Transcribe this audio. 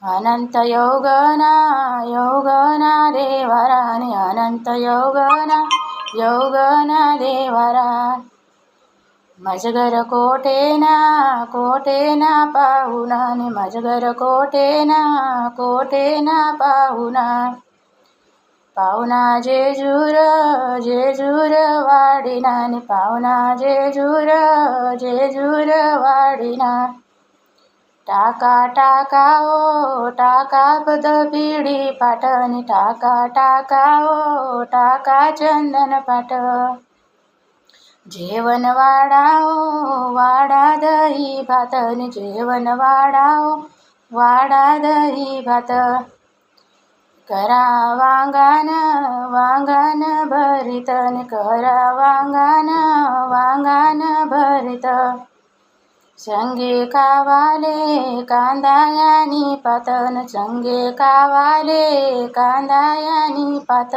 अनंत योगना योगना देवराने अनंत योगना देवरा मजगर कोटेना पाहुणा नि मजगर कोटेना पाहुणा जेजूर वाडिना नि पाहुणा जेजूर वाडिना टाका ओ टाका पद पिढी पाटनी टाका ओ टाका चंदन पाट जेवण वाढाओ वाडा दही भातनी जेवण वाढाओ वाडा दही भात करा वांगण भरीत नि करा वांगण भरीत संगे कावाले कांदायानी पातन संगे कावाले कांदायानी पात